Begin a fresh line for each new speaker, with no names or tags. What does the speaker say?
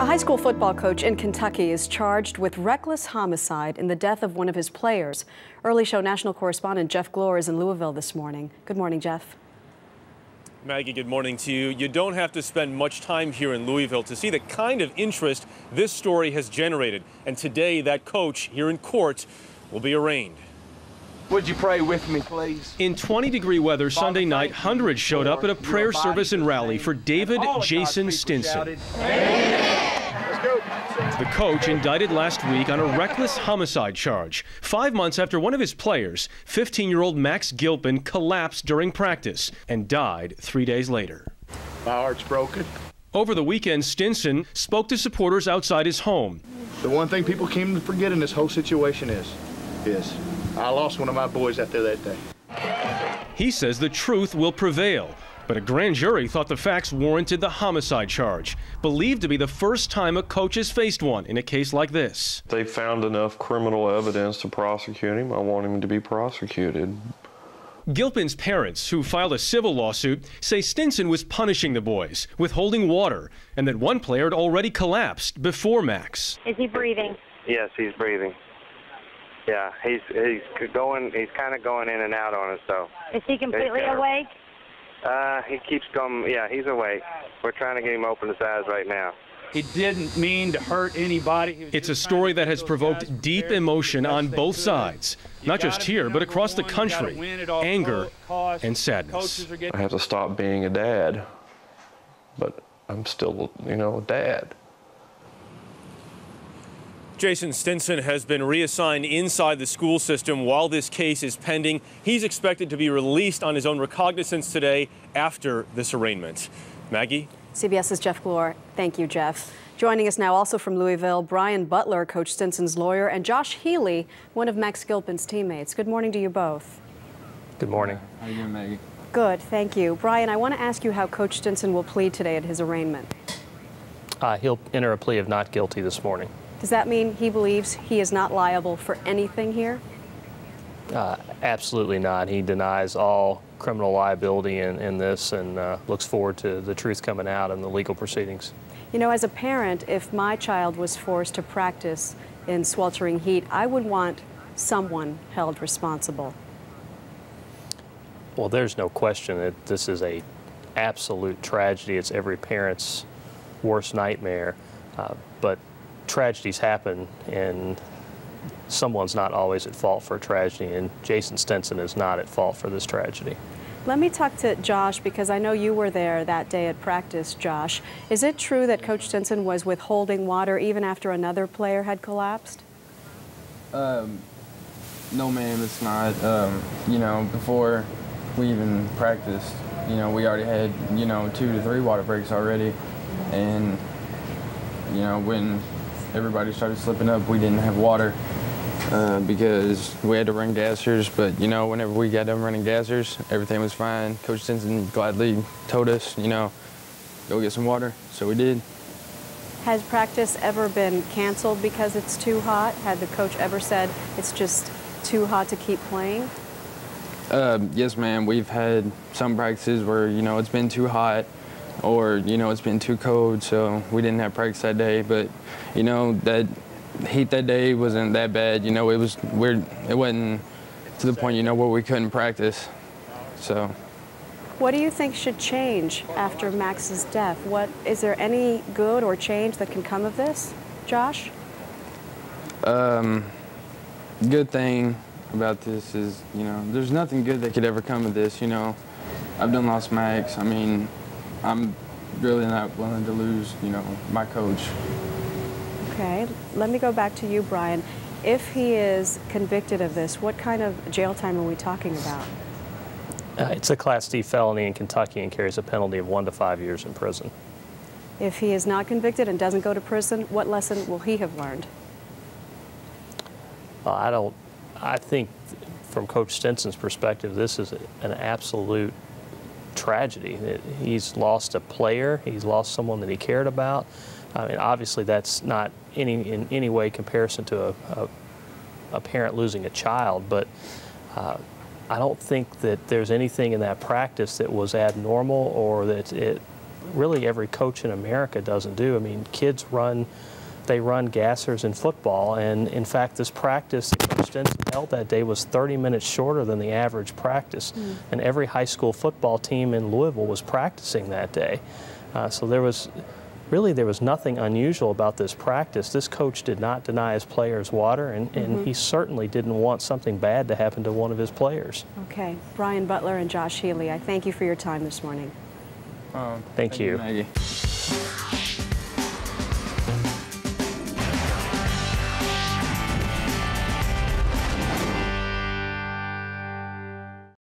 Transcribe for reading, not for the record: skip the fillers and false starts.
A high school football coach in Kentucky is charged with reckless homicide in the death of one of his players. Early Show national correspondent Jeff Glor is in Louisville this morning. Good morning, Jeff.
Maggie, good morning to you. You don't have to spend much time here in Louisville to see the kind of interest this story has generated. And today, that coach here in court will be arraigned.
Would you pray with me, please?
In 20-degree weather Sunday night, hundreds showed up at a prayer service and rally for David Jason Stinson. The coach indicted last week on a reckless homicide charge, 5 months after one of his players, 15-year-old Max Gilpin, collapsed during practice and died 3 days later.
My heart's broken.
Over the weekend, Stinson spoke to supporters outside his home.
The one thing people came to forget in this whole situation is I lost one of my boys out there that day.
He says the truth will prevail. But a grand jury thought the facts warranted the homicide charge, believed to be the first time a coach has faced one in a case like this.
They found enough criminal evidence to prosecute him. I want him to be prosecuted.
Gilpin's parents, who filed a civil lawsuit, say Stinson was punishing the boys, withholding water, and that one player had already collapsed before Max.
Is he breathing?
Yes, he's breathing. Yeah, he's kind of going in and out on us, though.
Is he completely awake?
He keeps going. Yeah, he's awake. We're trying to get him open his eyes right now.
He didn't mean to hurt anybody.
It's a story that has provoked deep emotion on both sides, not just here, but across the country. Anger and sadness.
I have to stop being a dad, but I'm still, a dad.
Jason Stinson has been reassigned inside the school system while this case is pending. He's expected to be released on his own recognizance today after this arraignment. Maggie?
CBS's Jeff Glor. Thank you, Jeff. Joining us now also from Louisville, Brian Butler, Coach Stinson's lawyer, and Josh Healy, one of Max Gilpin's teammates. Good morning to you both.
Good morning.
How are you doing, Maggie?
Good, thank you. Brian, I want to ask you how Coach Stinson will plead today at his arraignment.
He'll enter a plea of not guilty this morning.
Does that mean he believes he is not liable for anything here?
Absolutely not. He denies all criminal liability in this and looks forward to the truth coming out in the legal proceedings.
You know, as a parent, if my child was forced to practice in sweltering heat, I would want someone held responsible.
Well, there's no question that this is an absolute tragedy. It's every parent's worst nightmare. But tragedies happen, and someone's not always at fault for a tragedy, and Jason Stinson is not at fault for this tragedy.
Let me talk to Josh, because I know you were there that day at practice, Josh. Is it true that Coach Stinson was withholding water even after another player had collapsed?
No, ma'am, it's not. Before we even practiced, we already had, 2 to 3 water breaks already, and, when everybody started slipping up, we didn't have water because we had to run gassers. But, whenever we got done running gassers, everything was fine. Coach Stinson gladly told us, go get some water. So we did.
Has practice ever been canceled because it's too hot? Had the coach ever said it's just too hot to keep playing?
Yes, ma'am. We've had some practices where, it's been too hot, or it's been too cold, so we didn't have practice that day. But that heat that day wasn't that bad. It wasn't to the point where we couldn't practice. So
what do you think should change after Max's death? Is there any good or change that can come of this, Josh?
Good thing about this is there's nothing good that could ever come of this. I've done lost Max. I mean, I'm really not willing to lose, my coach.
Okay, let me go back to you, Brian. If he is convicted of this, what kind of jail time are we talking about?
It's a Class D felony in Kentucky and carries a penalty of 1 to 5 years in prison.
If he is not convicted and doesn't go to prison, what lesson will he have learned?
I think from Coach Stinson's perspective, this is an absolute tragedy. He's lost a player. He's lost someone that he cared about. I mean, obviously, that's not in any way comparison to a parent losing a child, but I don't think that there's anything in that practice that was abnormal or that it really every coach in America doesn't do. I mean, kids they run gassers in football, and in fact, this practice that Coach Stinson held that day was 30 minutes shorter than the average practice, and every high school football team in Louisville was practicing that day. So there was nothing unusual about this practice. This coach did not deny his players water, and he certainly didn't want something bad to happen to one of his players.
Okay, Brian Butler and Josh Healy, I thank you for your time this morning.
Thank you.
Maggie.